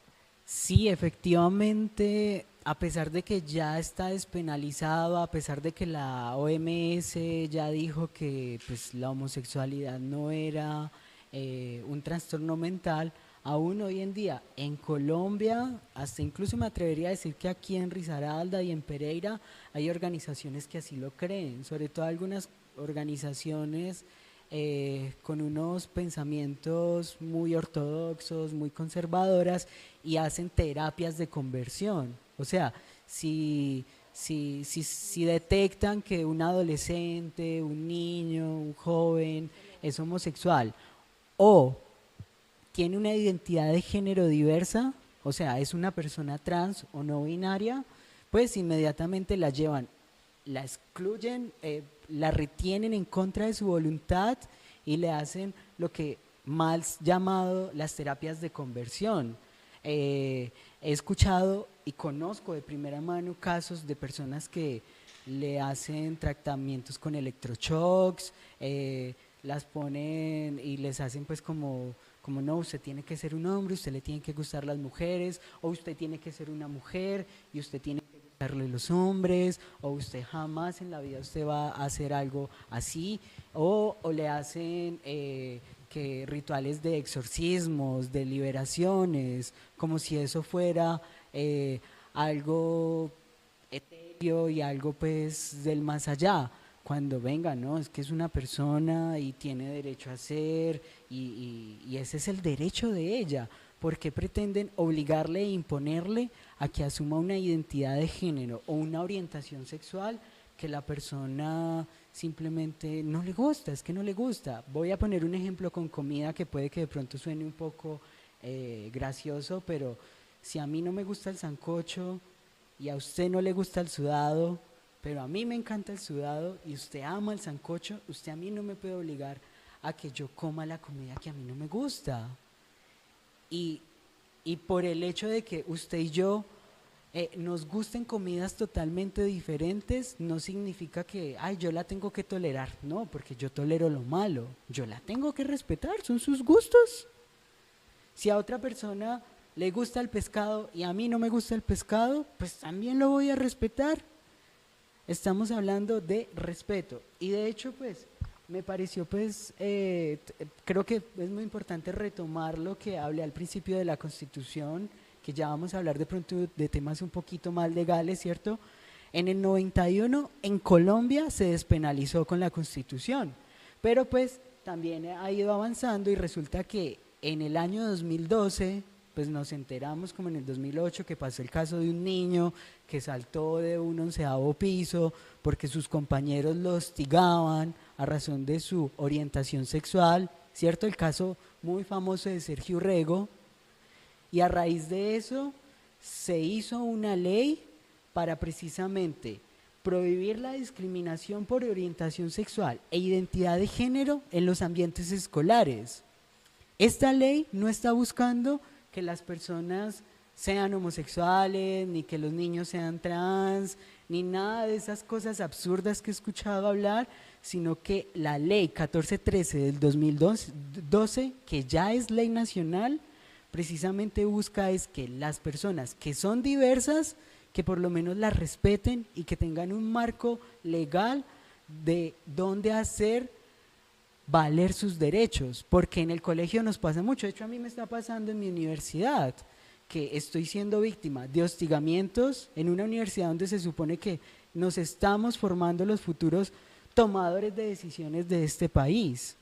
Sí, efectivamente, a pesar de que ya está despenalizado, a pesar de que la OMS ya dijo que pues, la homosexualidad no era un trastorno mental, aún hoy en día en Colombia, hasta incluso me atrevería a decir que aquí en Risaralda y en Pereira hay organizaciones que así lo creen, sobre todo algunas organizaciones con unos pensamientos muy ortodoxos, muy conservadoras y hacen terapias de conversión. O sea, si detectan que un adolescente, un niño, un joven es homosexual o tiene una identidad de género diversa, o sea, es una persona trans o no binaria, pues inmediatamente la llevan, la excluyen, la retienen en contra de su voluntad y le hacen lo que mal llamado las terapias de conversión. He escuchado y conozco de primera mano casos de personas que le hacen tratamientos con electroshocks, las ponen y les hacen pues como no, usted tiene que ser un hombre, usted le tienen que gustar las mujeres, o usted tiene que ser una mujer y usted tiene que gustarle los hombres, o usted jamás en la vida usted va a hacer algo así, o le hacen que rituales de exorcismos, de liberaciones, como si eso fuera algo y algo pues del más allá. Cuando venga, ¿no? Es que es una persona y tiene derecho a ser y ese es el derecho de ella. ¿Por qué pretenden obligarle e imponerle a que asuma una identidad de género o una orientación sexual que la persona simplemente no le gusta? Es que no le gusta. Voy a poner un ejemplo con comida que puede que de pronto suene un poco gracioso, pero si a mí no me gusta el sancocho y a usted no le gusta el sudado, pero a mí me encanta el sudado y usted ama el sancocho, usted a mí no me puede obligar a que yo coma la comida que a mí no me gusta. Y, y por el hecho de que usted y yo nos gusten comidas totalmente diferentes, no significa que, ay, yo la tengo que tolerar. No, porque yo tolero lo malo, yo la tengo que respetar, son sus gustos. Si a otra persona le gusta el pescado y a mí no me gusta el pescado, pues también lo voy a respetar. Estamos hablando de respeto y de hecho pues me pareció pues creo que es muy importante retomar lo que hablé al principio de la Constitución, que ya vamos a hablar de pronto de temas un poquito más legales, ¿cierto? En el 91 en Colombia se despenalizó con la Constitución, pero pues también ha ido avanzando y resulta que en el año 2012 pues nos enteramos como en el 2008 que pasó el caso de un niño que saltó de un 11º piso porque sus compañeros lo hostigaban a razón de su orientación sexual, ¿cierto? El caso muy famoso de Sergio Urrego, y a raíz de eso se hizo una ley para precisamente prohibir la discriminación por orientación sexual e identidad de género en los ambientes escolares. Esta ley no está buscando que las personas sean homosexuales, ni que los niños sean trans, ni nada de esas cosas absurdas que he escuchado hablar, sino que la ley 1413 del 2012, que ya es ley nacional, precisamente busca es que las personas que son diversas, que por lo menos las respeten y que tengan un marco legal de dónde hacer valer sus derechos, porque en el colegio nos pasa mucho. De hecho, a mí me está pasando en mi universidad, que estoy siendo víctima de hostigamientos en una universidad donde se supone que nos estamos formando los futuros tomadores de decisiones de este país.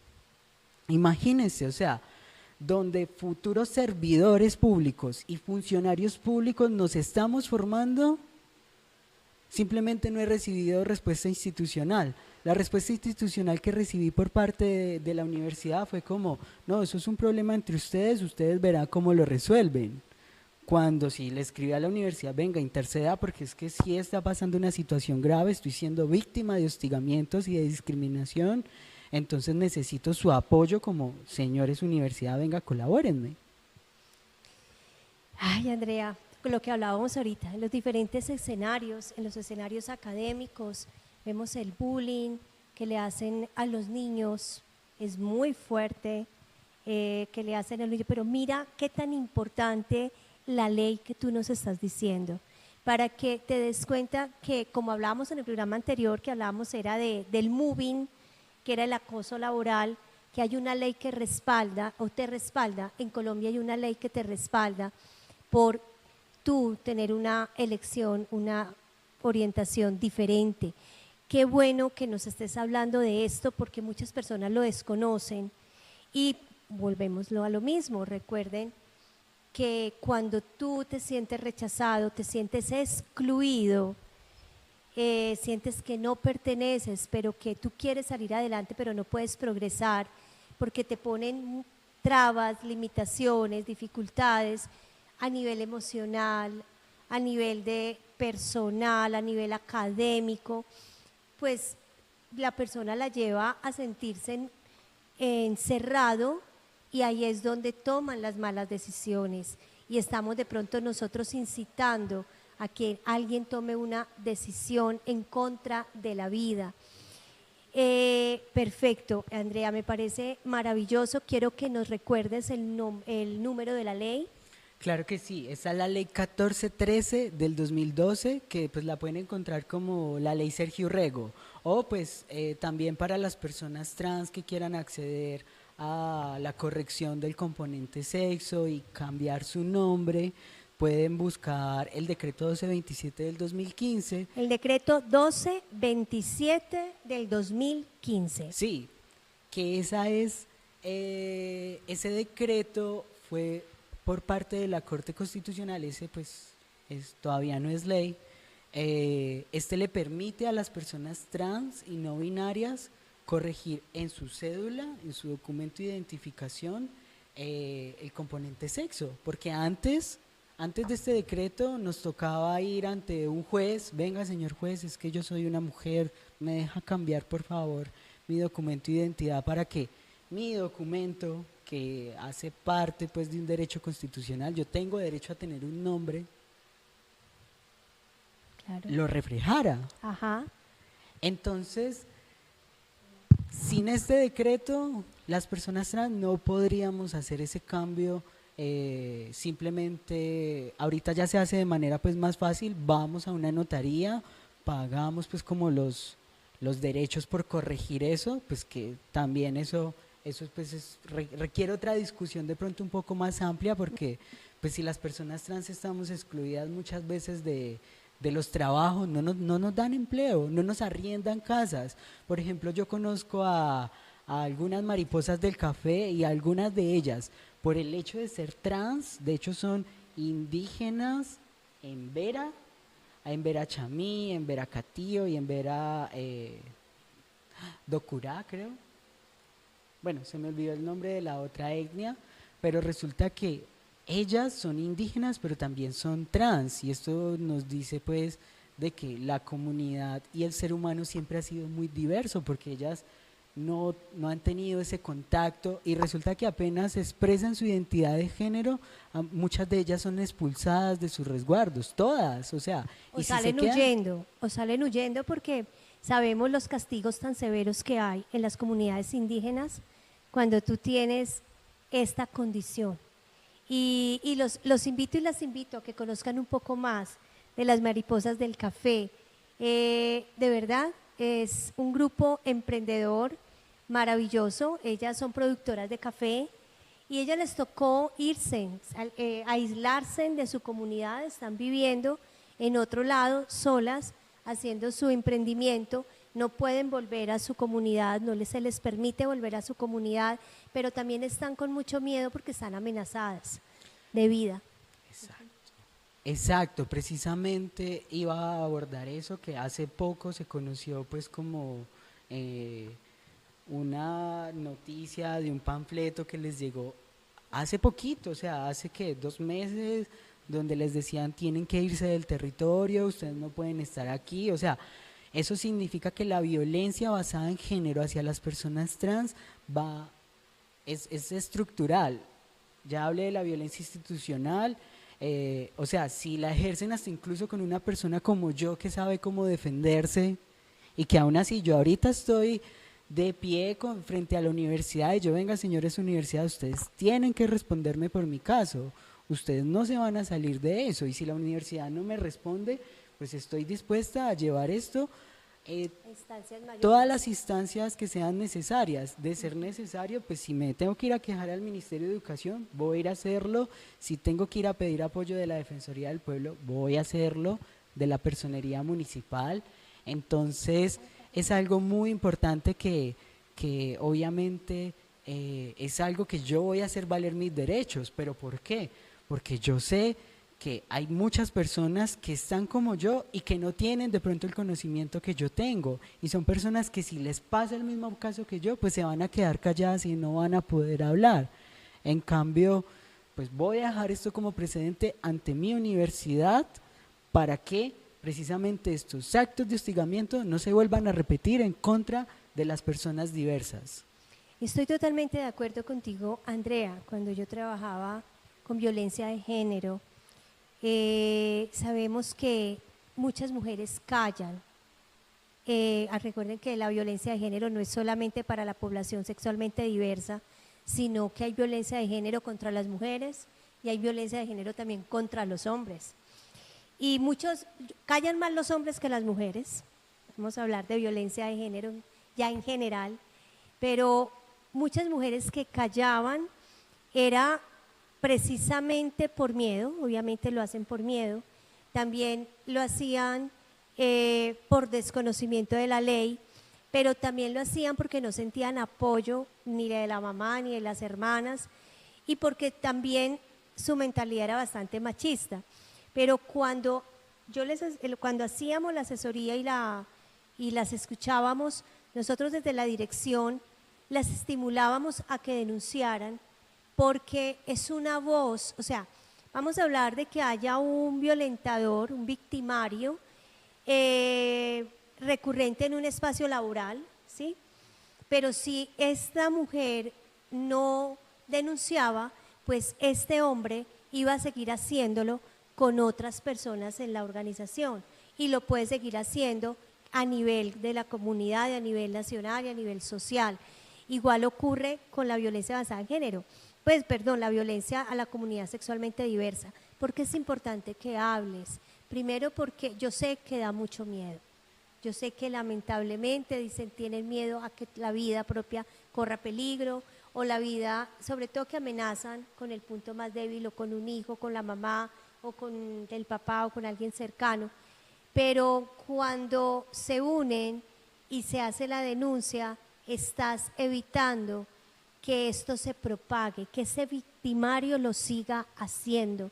Imagínense, o sea, donde futuros servidores públicos y funcionarios públicos nos estamos formando, simplemente no he recibido respuesta institucional. La respuesta institucional que recibí por parte de la universidad fue como, no, eso es un problema entre ustedes, ustedes verán cómo lo resuelven. Cuando si le escribí a la universidad, venga, interceda, porque es que sí está pasando una situación grave, estoy siendo víctima de hostigamientos y de discriminación, entonces necesito su apoyo como señores universidad, venga, colabórenme. Ay, Andrea, con lo que hablábamos ahorita, en los diferentes escenarios, en los escenarios académicos, vemos el bullying que le hacen a los niños, es muy fuerte, que le hacen a los niños, pero mira qué tan importante la ley que tú nos estás diciendo, para que te des cuenta que, como hablábamos en el programa anterior, que hablábamos era del moving, que era el acoso laboral, que hay una ley que respalda o te respalda, en Colombia hay una ley que te respalda por tú tener una elección, una orientación diferente. Qué bueno que nos estés hablando de esto porque muchas personas lo desconocen y volvémoslo a lo mismo, recuerden que cuando tú te sientes rechazado, te sientes excluido, sientes que no perteneces, pero que tú quieres salir adelante, pero no puedes progresar porque te ponen trabas, limitaciones, dificultades a nivel emocional, a nivel de personal, a nivel académico, pues la persona la lleva a sentirse encerrado y ahí es donde toman las malas decisiones y estamos de pronto nosotros incitando a que alguien tome una decisión en contra de la vida. Perfecto, Andrea, me parece maravilloso. Quiero que nos recuerdes el número de la ley. Claro que sí, esa es la ley 1413 del 2012, que pues la pueden encontrar como la ley Sergio Urrego, o pues también para las personas trans que quieran acceder a la corrección del componente sexo y cambiar su nombre, pueden buscar el decreto 1227 del 2015. El decreto 1227 del 2015. Sí, que ese decreto fue por parte de la Corte Constitucional, ese pues todavía no es ley. Este le permite a las personas trans y no binarias corregir en su cédula, en su documento de identificación, el componente sexo, porque antes de este decreto nos tocaba ir ante un juez, venga señor juez, es que yo soy una mujer, me deja cambiar por favor mi documento de identidad para que mi documento, que hace parte pues de un derecho constitucional, yo tengo derecho a tener un nombre, Claro. lo reflejara. Ajá. Entonces, sin este decreto, las personas trans no podríamos hacer ese cambio. Simplemente ahorita ya se hace de manera pues más fácil, vamos a una notaría, pagamos pues como los derechos por corregir eso, pues que también eso pues requiere otra discusión de pronto un poco más amplia, porque pues si las personas trans estamos excluidas muchas veces de los trabajos, no nos dan empleo, no nos arriendan casas. Por ejemplo, yo conozco a algunas mariposas del café, y algunas de ellas, por el hecho de ser trans, de hecho son indígenas en Vera Chamí, en Vera Catío y en Vera Docurá, creo. Bueno, se me olvidó el nombre de la otra etnia, pero resulta que ellas son indígenas, pero también son trans, y esto nos dice pues de que la comunidad y el ser humano siempre ha sido muy diverso, porque ellas no han tenido ese contacto, y resulta que apenas expresan su identidad de género, muchas de ellas son expulsadas de sus resguardos, todas, o sea, O y salen huyendo porque sabemos los castigos tan severos que hay en las comunidades indígenas cuando tú tienes esta condición. Y los invito y las invito a que conozcan un poco más de las mariposas del café. De verdad, es un grupo emprendedor maravilloso. Ellas son productoras de café y a ellas les tocó irse, aislarse de su comunidad, están viviendo en otro lado solas, haciendo su emprendimiento. No pueden volver a su comunidad, se les permite volver a su comunidad, pero también están con mucho miedo porque están amenazadas de vida. Exacto, precisamente iba a abordar eso, que hace poco se conoció pues como una noticia de un panfleto que les llegó hace poquito, o sea, hace que 2 meses, donde les decían tienen que irse del territorio, ustedes no pueden estar aquí, o sea, eso significa que la violencia basada en género hacia las personas trans es estructural. Ya hablé de la violencia institucional, o sea, si la ejercen hasta incluso con una persona como yo que sabe cómo defenderse, y que aún así yo ahorita estoy de pie frente a la universidad y yo, venga señores universidad, ustedes tienen que responderme por mi caso, ustedes no se van a salir de eso, y si la universidad no me responde, pues estoy dispuesta a llevar esto todas las instancias que sean necesarias. De ser necesario, pues si me tengo que ir a quejar al Ministerio de Educación, voy a ir a hacerlo. Si tengo que ir a pedir apoyo de la Defensoría del Pueblo, voy a hacerlo, de la Personería Municipal. Entonces es algo muy importante que obviamente es algo que yo voy a hacer valer mis derechos. ¿Pero por qué? Porque yo sé que hay muchas personas que están como yo y que no tienen de pronto el conocimiento que yo tengo, y son personas que si les pasa el mismo caso que yo, pues se van a quedar calladas y no van a poder hablar. En cambio, pues voy a dejar esto como precedente ante mi universidad para que precisamente estos actos de hostigamiento no se vuelvan a repetir en contra de las personas diversas. Estoy totalmente de acuerdo contigo, Andrea. Cuando yo trabajaba con violencia de género, sabemos que muchas mujeres callan. Recuerden que la violencia de género no es solamente para la población sexualmente diversa, sino que hay violencia de género contra las mujeres y hay violencia de género también contra los hombres. Y muchos callan más los hombres que las mujeres. Vamos a hablar de violencia de género ya en general, pero muchas mujeres que callaban era precisamente por miedo, obviamente lo hacen por miedo, también lo hacían por desconocimiento de la ley, pero también lo hacían porque no sentían apoyo ni de la mamá ni de las hermanas y porque también su mentalidad era bastante machista. Pero cuando cuando hacíamos la asesoría y las escuchábamos, nosotros desde la dirección las estimulábamos a que denunciaran porque es una voz, o sea, vamos a hablar de que haya un violentador, un victimario recurrente en un espacio laboral, ¿sí? Pero si esta mujer no denunciaba, pues este hombre iba a seguir haciéndolo con otras personas en la organización y lo puede seguir haciendo a nivel de la comunidad, a nivel nacional y a nivel social. Igual ocurre con la violencia basada en género, la violencia a la comunidad sexualmente diversa. ¿Por qué es importante que hables? Primero porque yo sé que da mucho miedo. Yo sé que lamentablemente dicen tienen miedo a que la vida propia corra peligro o la vida, sobre todo que amenazan con el punto más débil o con un hijo, con la mamá o con el papá o con alguien cercano. Pero cuando se unen y se hace la denuncia, estás evitando que esto se propague, que ese victimario lo siga haciendo.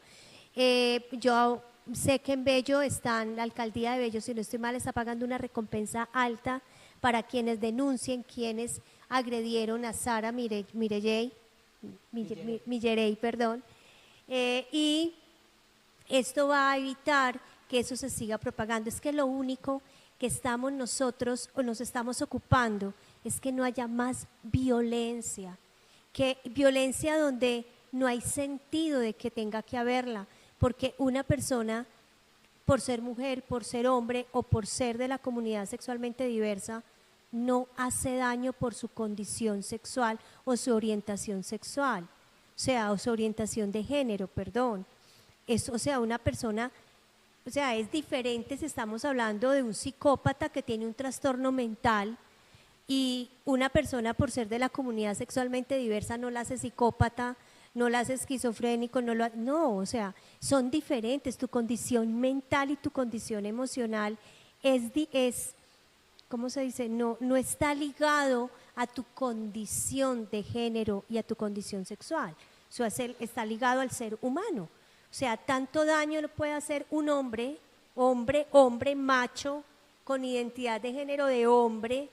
Yo sé que en Bello la alcaldía de Bello, si no estoy mal, está pagando una recompensa alta para quienes denuncien, quienes agredieron a Sara Millerey, y esto va a evitar que eso se siga propagando. Es que lo único que estamos nosotros o nos estamos ocupando es que no haya más violencia, que violencia donde no hay sentido de que tenga que haberla, porque una persona, por ser mujer, por ser hombre o por ser de la comunidad sexualmente diversa, no hace daño por su condición sexual o su orientación sexual, o su orientación de género, perdón. Una persona, es diferente si estamos hablando de un psicópata que tiene un trastorno mental y una persona por ser de la comunidad sexualmente diversa no la hace psicópata, no la hace esquizofrénico, son diferentes. Tu condición mental y tu condición emocional ¿cómo se dice? No está ligado a tu condición de género y a tu condición sexual. Está ligado al ser humano. Tanto daño lo puede hacer un hombre, macho, con identidad de género de hombre,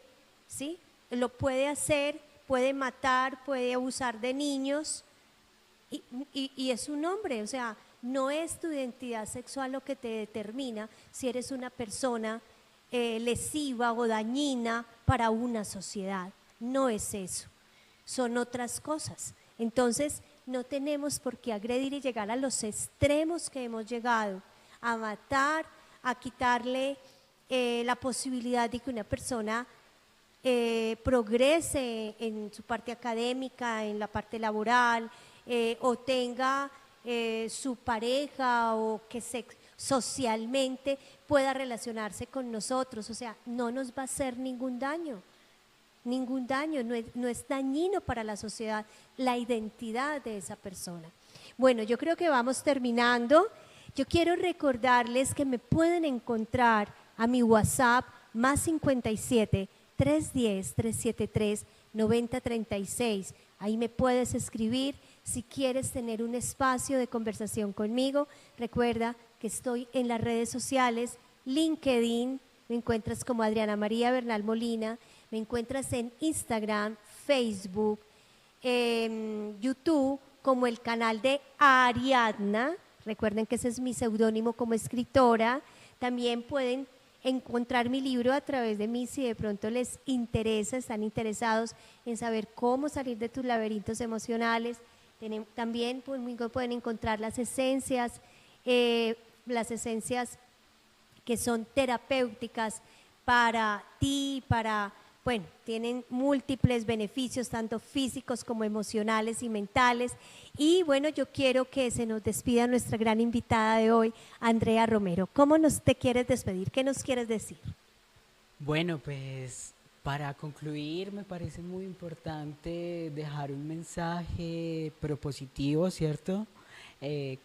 ¿sí? Lo puede hacer, puede matar, puede abusar de niños y es un hombre, no es tu identidad sexual lo que te determina si eres una persona lesiva o dañina para una sociedad. No es eso, son otras cosas. Entonces, no tenemos por qué agredir y llegar a los extremos que hemos llegado, a matar, a quitarle la posibilidad de que una persona progrese en su parte académica, en la parte laboral, o tenga su pareja o que socialmente pueda relacionarse con nosotros. No nos va a hacer ningún daño, no es dañino para la sociedad la identidad de esa persona. Bueno, yo creo que vamos terminando. Yo quiero recordarles que me pueden encontrar a mi WhatsApp más 57 310 373 9036. Ahí me puedes escribir si quieres tener un espacio de conversación conmigo. Recuerda que estoy en las redes sociales, LinkedIn, me encuentras como Adriana María Bernal Molina, me encuentras en Instagram, Facebook, YouTube, como el canal de Ariadna. Recuerden que ese es mi seudónimo como escritora. También pueden encontrar mi libro a través de mí si de pronto les interesa, están interesados en saber cómo salir de tus laberintos emocionales. También conmigo pueden encontrar las esencias que son terapéuticas para ti, tienen múltiples beneficios, tanto físicos como emocionales y mentales. Y bueno, yo quiero que se nos despida nuestra gran invitada de hoy, Andrea Romero. ¿Cómo te quieres despedir? ¿Qué nos quieres decir? Bueno, pues Para concluir, me parece muy importante dejar un mensaje propositivo, ¿cierto? Eh,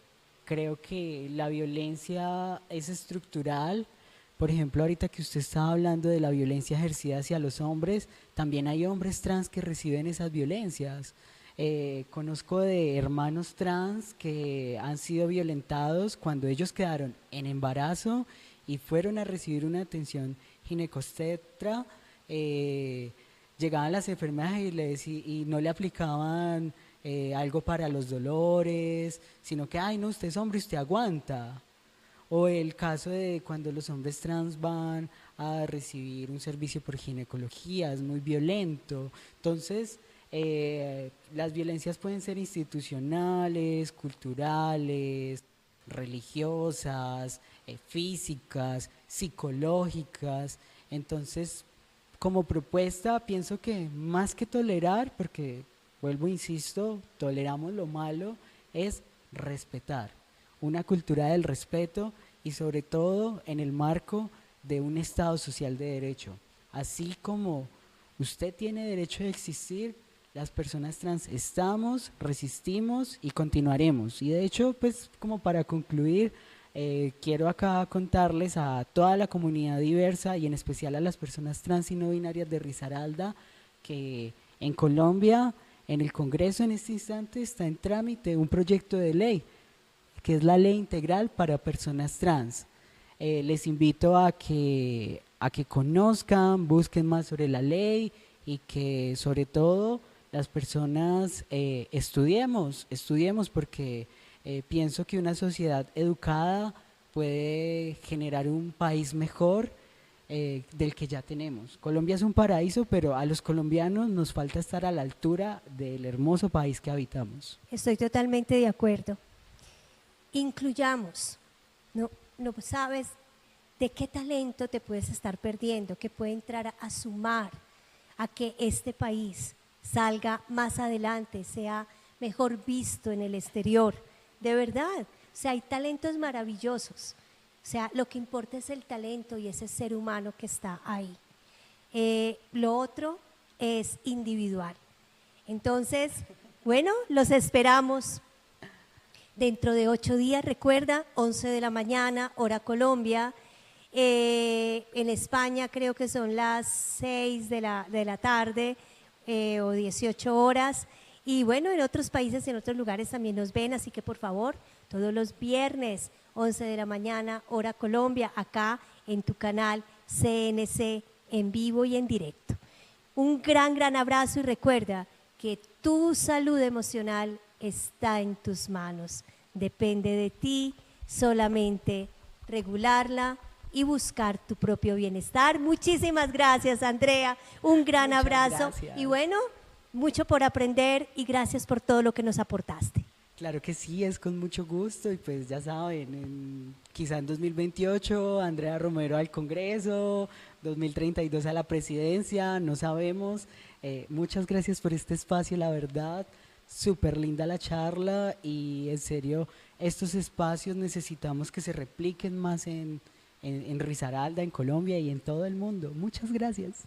Creo que la violencia es estructural. Por ejemplo, ahorita que usted estaba hablando de la violencia ejercida hacia los hombres, también hay hombres trans que reciben esas violencias. Conozco de hermanos trans que han sido violentados cuando ellos quedaron en embarazo y fueron a recibir una atención ginecobstetra. eh, Llegaban las enfermeras y no le aplicaban algo para los dolores, sino que, ay, no, usted es hombre, usted aguanta. O el caso de cuando los hombres trans van a recibir un servicio por ginecología, es muy violento. Entonces, las violencias pueden ser institucionales, culturales, religiosas, físicas, psicológicas. Entonces, como propuesta, pienso que más que tolerar, porque vuelvo, insisto, toleramos lo malo, es respetar. Una cultura del respeto y sobre todo en el marco de un Estado social de derecho. Así como usted tiene derecho a existir, las personas trans estamos, resistimos y continuaremos. Y de hecho, pues como para concluir, quiero acá contarles a toda la comunidad diversa y en especial a las personas trans y no binarias de Risaralda que en Colombia, en el Congreso en este instante está en trámite un proyecto de ley que es la Ley Integral para Personas Trans. Les invito a que conozcan, busquen más sobre la ley y que sobre todo las personas estudiemos porque pienso que una sociedad educada puede generar un país mejor del que ya tenemos. Colombia es un paraíso, pero a los colombianos nos falta estar a la altura del hermoso país que habitamos. Estoy totalmente de acuerdo. Incluyamos, no sabes de qué talento te puedes estar perdiendo, que puede entrar a sumar a que este país salga más adelante, sea mejor visto en el exterior. De verdad, o sea, hay talentos maravillosos. O sea, lo que importa es el talento y ese ser humano que está ahí. Lo otro es individual. Entonces, bueno, los esperamos dentro de 8 días, recuerda, 11 de la mañana, hora Colombia. En España creo que son las 6 de la tarde o 18 horas. Y bueno, en otros países, en otros lugares también nos ven, así que por favor, todos los viernes, 11 de la mañana, hora Colombia, acá en tu canal CNC en vivo y en directo. Un gran abrazo y recuerda que tu salud emocional está en tus manos. Depende de ti solamente regularla y buscar tu propio bienestar. Muchísimas gracias, Andrea. Un gran abrazo. Gracias. Y bueno, mucho por aprender y gracias por todo lo que nos aportaste. Claro que sí, es con mucho gusto y pues ya saben, quizá en 2028 Andrea Romero al Congreso, 2032 a la presidencia, no sabemos. Muchas gracias por este espacio, la verdad, súper linda la charla y en serio, estos espacios necesitamos que se repliquen más en Risaralda, en Colombia y en todo el mundo. Muchas gracias.